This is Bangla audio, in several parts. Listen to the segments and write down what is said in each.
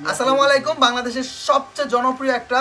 আসসালামু আলাইকুম। বাংলাদেশের সবচেয়ে জনপ্রিয় একটা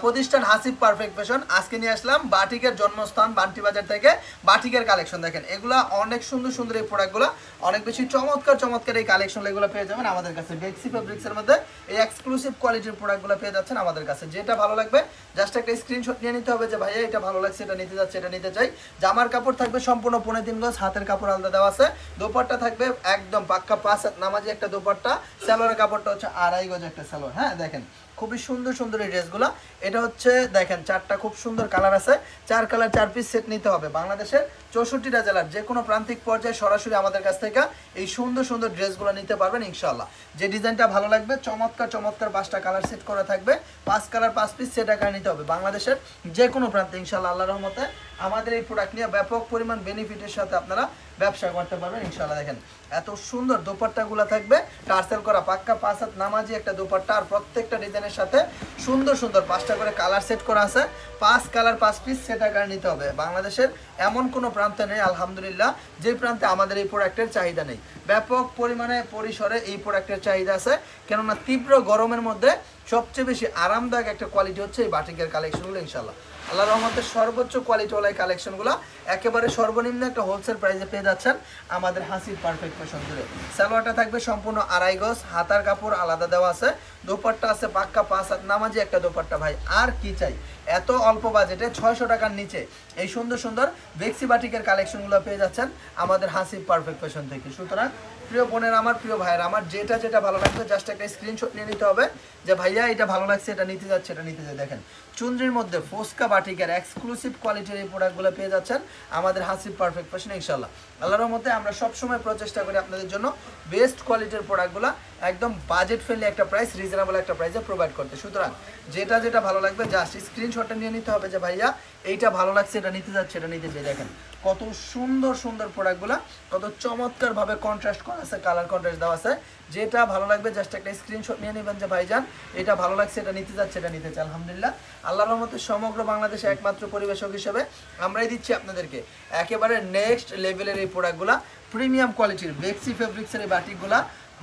প্রতিষ্ঠান হাসিব পারফেক্ট ফ্যাশন। আজকে নিয়ে আসলাম বাটিকের জন্মস্থান বান্টি বাজার থেকে বাটিকের কালেকশন। দেখেন এগুলা অনেক সুন্দর সুন্দর এই প্রোডাক্টগুলো, অনেক বেশি চমৎকার চমৎকার এই কালেকশন এগুলো পেয়ে যাবেন আমাদের কাছে। বেক্সি ফেব্রিক্সের মধ্যে এই এক্সক্লুসিভ কোয়ালিটির প্রোডাক্টগুলো পেয়ে যাচ্ছেন আমাদের কাছে। যেটা ভালো লাগবে জাস্ট একটা স্ক্রিনশট নিয়ে নিতে হবে যে ভাইয়া এটা ভালো লাগছে, এটা নিতে যাচ্ছে, এটা নিতে চাই। জামার কাপড় থাকবে সম্পূর্ণ 3.5 গজ, হাতের কাপড় আলাদা দেওয়া আছে। দোপাট্টা থাকবে একদম পাক্কা 5 হাত নামাজি একটা দোপাট্টা। সালোয়ারের কাপড়টা হচ্ছে 2.5 গজ একটা সালোয়ার। হ্যাঁ দেখেন খুবই সুন্দর সুন্দর এই ড্রেসগুলো। এটা হচ্ছে দেখেন 4টা খুব সুন্দর কালার আছে, 4 কালার 4 পিস সেট নিতে হবে। বাংলাদেশের 64টা জেলার যে কোনো প্রান্তিক পর্যায়ে সরাসরি আমাদের কাছ থেকে এই সুন্দর সুন্দর ড্রেসগুলো নিতে পারবেন ইনশাআল্লাহ। যে ডিজাইনটা ভালো লাগবে চমৎকার চমৎকার 5টা কালার সেট করা থাকবে, 5 কালার 5 পিস সেট আকারে নিতে হবে। বাংলাদেশের যে কোনো প্রান্তে ইনশাআল্লাহ আল্লাহর রহমতে আমাদের এই প্রোডাক্ট নিয়ে ব্যাপক পরিমাণ বেনিফিটের সাথে আপনারা ব্যবসা করতে পারবেন ইনশাআল্লাহ। দেখেন এত সুন্দর দোপাট্টাগুলো থাকবে, টার্সেল করা পাক্কা 5 হাত নামাজি একটা দোপাট্টা। আর প্রত্যেকটা ডিজাইনের সাথে সুন্দর সুন্দর 5টা করে কালার সেট করা আছে, 5 কালার 5 পিস সেট আকারে নিতে হবে। বাংলাদেশের এমন কোনো প্রান্তে নেই আলহামদুলিল্লাহ যে প্রান্তে আমাদের এই প্রোডাক্টের চাহিদা নেই। ব্যাপক পরিমাণে পরিসরে এই প্রোডাক্টের চাহিদা আছে, কেননা তীব্র গরমের মধ্যে সবচেয়ে বেশি আরামদায়ক একটা কোয়ালিটি হচ্ছে এই বাটিকের কালেকশনগুলো ইনশাআল্লাহ। আল্লাহর রহমতের সর্বোচ্চ কোয়ালিটিওয়ালা কালেকশনগুলো একেবারে সর্বনিম্ন একটা হোলসেল প্রাইসে পেয়ে যাচ্ছেন আমাদের হাসিব পারফেক্ট ফ্যাশন থেকে। সালোয়ারটা থাকবে সম্পূর্ণ 2.5 গজ, হাতার কাপড় আলাদা দেওয়া আছে, দোপাট্টা আছে পাক্কা 5 হাত নামাজি একটা দোপাট্টা। ভাই আর কি চাই? এত অল্প বাজেটে 600 টাকার নিচে এই সুন্দর সুন্দর বেক্সি বাটিকের কালেকশনগুলো পেয়ে যাচ্ছেন আমাদের হাসিব পারফেক্ট ফ্যাশন থেকে। সুতরাং প্রিয় বোনের আমার, প্রিয় ভাইয়ের আমার, যেটা যেটা ভালো লাগবে জাস্ট একটা স্ক্রিনশট নিয়ে নিতে হবে যে ভাইয়া এটা ভালো লাগছে, এটা নিতে যাচ্ছে, এটা নিতে যাই। দেখেন চুনরির মধ্যে ফোস্কা বাটিকের এক্সক্লুসিভ কোয়ালিটির এই প্রোডাক্টগুলো পেয়ে যাচ্ছেন আমাদের হাসিব পারফেক্ট ফ্যাশন ইনশাআল্লাহ। আল্লাহর রহমতে আমরা সবসময় প্রচেষ্টা করি আপনাদের জন্য বেস্ট কোয়ালিটির প্রোডাক্টগুলো একদম বাজেট ফ্রেন্ডলি একটা প্রাইস, রিজনেবল একটা প্রাইসে প্রোভাইড করতে। সুতরাং যেটা যেটা ভালো লাগবে জাস্ট স্ক্রিনশটটা নিয়ে নিতে হবে যে ভাইয়া এইটা ভালো লাগছে, এটা নিতে যাচ্ছে, এটা নিতে চাই। দেখেন কত সুন্দর সুন্দর প্রোডাক্টগুলো, কত চমৎকারভাবে কন্ট্রাস্ট করা আছে, কালার কন্ট্রাস্ট দেওয়া আছে। যেটা ভালো লাগবে জাস্ট একটা স্ক্রিনশট নিয়ে নেবেন যে ভাইজান এটা ভালো লাগছে, এটা নিতে যাচ্ছে, এটা নিতে চাই। আলহামদুলিল্লাহ আল্লাহর রহমতে সমগ্র বাংলাদেশে একমাত্র পরিবেশক হিসেবে আমরাই দিচ্ছি আপনাদেরকে একেবারে নেক্সট লেভেলের এই প্রোডাক্টগুলো, প্রিমিয়াম কোয়ালিটির বেক্সি ফেব্রিক্সের এই বাটিকগুলো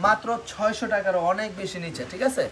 মাত্র 600 টাকারও অনেক বেশি নিচে। ঠিক আছে,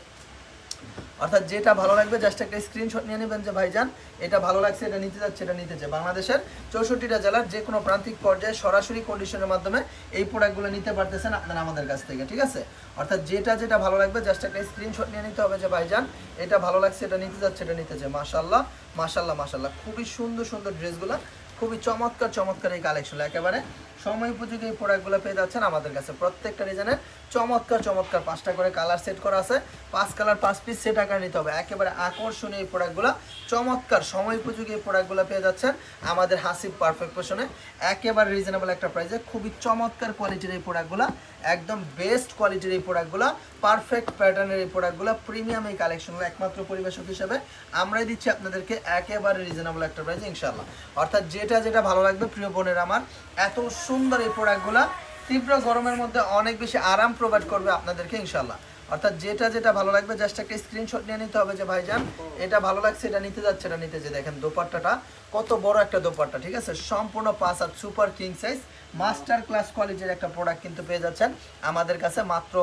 অর্থাৎ যেটা ভালো লাগবে জাস্ট একটা স্ক্রিনশট নিয়ে নেবেন যে ভাইজান এটা ভালো লাগছে, এটা নিতে যাচ্ছে, এটা নিতে চাই। বাংলাদেশের 64টা জেলার যে কোনো প্রান্তিক পর্যায়ে সরাসরি কন্ডিশনের মাধ্যমে এই প্রোডাক্টগুলো নিতে পারতেছেন আপনারা আমাদের কাছ থেকে। ঠিক আছে, অর্থাৎ যেটা যেটা ভালো লাগবে জাস্ট একটা স্ক্রিনশট নিয়ে নিতে হবে যে ভাইজান এটা ভালো লাগছে, এটা নিতে যাচ্ছে, এটা নিতে চাই। মাশাআল্লাহ মাশাআল্লাহ মাশাআল্লাহ, খুবই সুন্দর সুন্দর ড্রেসগুলো, খুবই চমৎকার চমৎকার এই কালেকশন। একেবারে সময় উপযোগী এই প্রোডাক্টগুলো পেয়ে যাচ্ছেন আমাদের কাছে। প্রত্যেকটা ডিজাইনের চমৎকার চমৎকার 5টা করে কালার সেট করা আছে, 5 কালার 5 পিস সেট আকারে নিতে হবে। একেবারে আকর্ষণীয় এই প্রোডাক্টগুলো, চমৎকার সময় উপযোগী এই প্রোডাক্টগুলো পেয়ে যাচ্ছেন আমাদের হাসিব পারফেক্ট ফ্যাশনে একেবারে রিজনেবল একটা প্রাইসে। খুবই চমৎকার কোয়ালিটির এই প্রোডাক্টগুলো, একদম বেস্ট কোয়ালিটির এই প্রোডাক্টগুলো, পারফেক্ট প্যাটার্নের এই প্রোডাক্টগুলো, প্রিমিয়াম এই কালেকশনগুলো একমাত্র পরিবেশক হিসেবে আমরাই দিচ্ছি আপনাদেরকে একেবারে রিজনেবল একটা প্রাইসে ইনশাআল্লাহ। অর্থাৎ যেটা যেটা ভালো লাগবে প্রিয় বোনের আমার, এত সুন্দর এই প্রোডাক্টগুলো তীব্র গরমের মধ্যে অনেক বেশি আরাম প্রোভাইড করবে আপনাদেরকে ইনশাআল্লাহ। অর্থাৎ যেটা যেটা ভালো লাগবে জাস্ট একটা স্ক্রিনশট নিয়ে নিতে হবে যে ভাইজান এটা ভালো লাগছে, এটা নিতে যাচ্ছে, এটা নিতে যে। দেখেন দোপাট্টাটা কত বড় একটা দোপাট্টা। ঠিক আছে, সম্পূর্ণ 5 হাত super king size master class কোয়ালিটির একটা প্রোডাক্ট কিন্তু পেয়ে যাচ্ছেন আমাদের কাছে মাত্র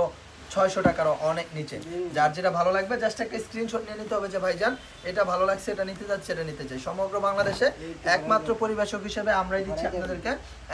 600 টাকারও অনেক নিচে। যার যেটা ভালো লাগবে জাস্ট একটা স্ক্রিনশট নিয়ে নিতে হবে যে ভাইজান এটা ভালো লাগছে, এটা নিতে যাচ্ছে, এটা নিতে চাই। সমগ্র বাংলাদেশে একমাত্র পরিবেশক হিসেবে আমরাই দিচ্ছি আপনাদেরকে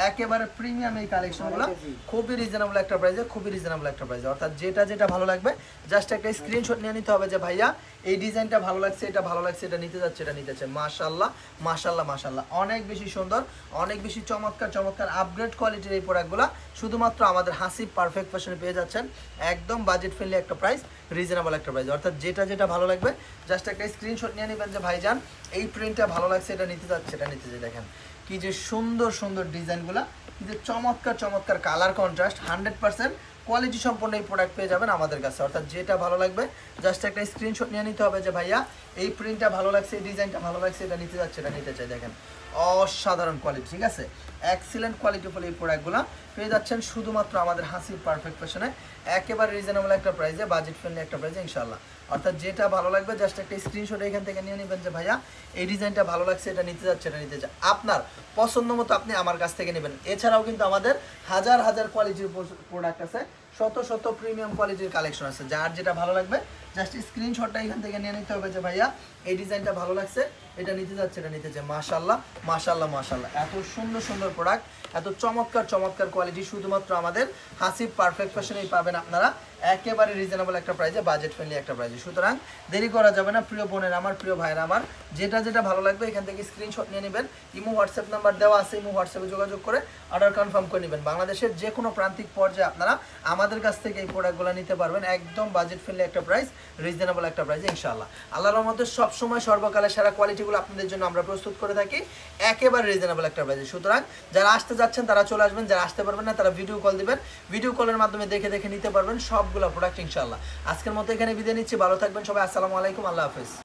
একেবারে প্রিমিয়াম এই কালেকশনগুলো, খুবই রিজনেবল একটা প্রাইসে, খুবই রিজনেবল একটা প্রাইসে। অর্থাৎ যেটা যেটা ভালো লাগবে জাস্ট একটা স্ক্রিনশট নিয়ে নিতে হবে যে ভাইয়া এই ডিজাইনটা ভালো লাগছে, এটা ভালো লাগছে, এটা নিতে যাচ্ছে, এটা নিতে চাই। মাশাআল্লাহ মাশাআল্লাহ মাশাআল্লাহ, অনেক বেশি সুন্দর, অনেক বেশি চমৎকার চমৎকার আপগ্রেড কোয়ালিটির এই প্রোডাক্টগুলো শুধুমাত্র আমাদের হাসিব পারফেক্ট ফ্যাশনে পেয়ে যাচ্ছেন একদম বাজেট ফ্রেন্ডলি একটা প্রাইস, রিজনেবল একটা প্রাইস। অর্থাৎ যেটা যেটা ভালো লাগবে জাস্ট একটা স্ক্রিনশট নিয়ে নেবেন যে ভাইজান এই প্রিন্টটা ভালো লাগছে, এটা নিতে যাচ্ছে, এটা নিতে চাই। দেখেন কি যে সুন্দর সুন্দর ডিজাইনগুলো, কি যে চমৎকার চমৎকার কালার কন্ট্রাস্ট, 100% কোয়ালিটি সম্পন্ন এই প্রোডাক্ট পেয়ে যাবেন আমাদের কাছে। অর্থাৎ যেটা ভালো লাগবে জাস্ট একটা স্ক্রিনশট নিয়ে নিতে হবে যে ভাইয়া এই প্রিন্টটা ভালো লাগছে, এই ডিজাইনটা ভালো লাগছে, এটা নিতে যাচ্ছে, এটা নিতে চাই। দেখেন অসাধারণ কোয়ালিটি। ঠিক আছে, এক্সিলেন্ট কোয়ালিটি ফুল এই প্রোডাক্টগুলো পেয়ে যাচ্ছেন শুধুমাত্র আমাদের হাসিব পারফেক্ট ফ্যাশনে একেবারে রিজনেবল একটা প্রাইসে, বাজেট ফ্রেন্ডলি একটা প্রাইসে ইনশাআল্লাহ। অর্থাৎ যেটা ভালো লাগবে জাস্ট একটা স্ক্রিনশট এখান থেকে নিয়ে নেবেন যে ভাইয়া এই ডিজাইনটা ভালো লাগছে, এটা নিতে যাচ্ছে, এটা নিতে চাই। আপনার পছন্দ মতো আপনি আমার কাছ থেকে নেবেন। এছাড়াও কিন্তু আমাদের হাজার হাজার কোয়ালিটির প্রোডাক্ট আছে, শত শত প্রিমিয়াম কোয়ালিটির কালেকশন আছে, যার যেটা ভালো লাগবে জাস্ট স্ক্রিনশটটা এখান থেকে নিয়ে নিতে হবে যে ভাইয়া এই ডিজাইনটা ভালো লাগছে, এটা নিতে যাচ্ছে, এটা নিতে চাই। মাশাআল্লাহ মাশাআল্লাহ মাশাআল্লাহ, এত সুন্দর সুন্দর প্রোডাক্ট, এত চমৎকার চমৎকার কোয়ালিটি শুধুমাত্র আমাদের হাসিব পারফেক্ট ফ্যাশনেই পাবেন আপনারা, একেবারে রিজনেবল একটা প্রাইসে, বাজেট ফ্রেন্ডলি একটা প্রাইসে। সুতরাং দেরি করা যাবে না প্রিয় বোনের আমার, প্রিয় ভাইয়ের আমার, যেটা যেটা ভালো লাগবে এখান থেকে স্ক্রিনশট নিয়ে নেবেন। ইমো হোয়াটসঅ্যাপ নাম্বার দেওয়া আছে, ইমো হোয়াটসঅ্যাপে যোগাযোগ করে অর্ডার কনফার্ম করে নেবেন। বাংলাদেশের যে কোনো প্রান্তিক পর্যায়ে আপনারা আমাদের কাছ থেকে এই প্রোডাক্টগুলো নিতে পারবেন, একদম বাজেট ফ্রেন্ডলি একটা প্রাইস, রিজনেবল একটা প্রাইসে ইনশাআল্লাহ। আল্লাহর রহমতে সবসময় সর্বকালে সারা কোয়ালিটিগুলো আপনাদের জন্য আমরা প্রস্তুত করে থাকি একেবারে রিজনেবল একটা প্রাইসে। সুতরাং যারা আসতে যাচ্ছেন তারা চলে আসবেন, যারা আসতে পারবেন না তারা ভিডিও কল দিবেন, ভিডিও কলের মাধ্যমে দেখে দেখে নিতে পারবেন সবগুলো প্রোডাক্ট ইনশাআল্লাহ। আজকের মতো এখানে বিদায় নিচ্ছি, ভালো থাকবেন সবাই, আসসালামু আলাইকুম, আল্লাহ হাফেজ।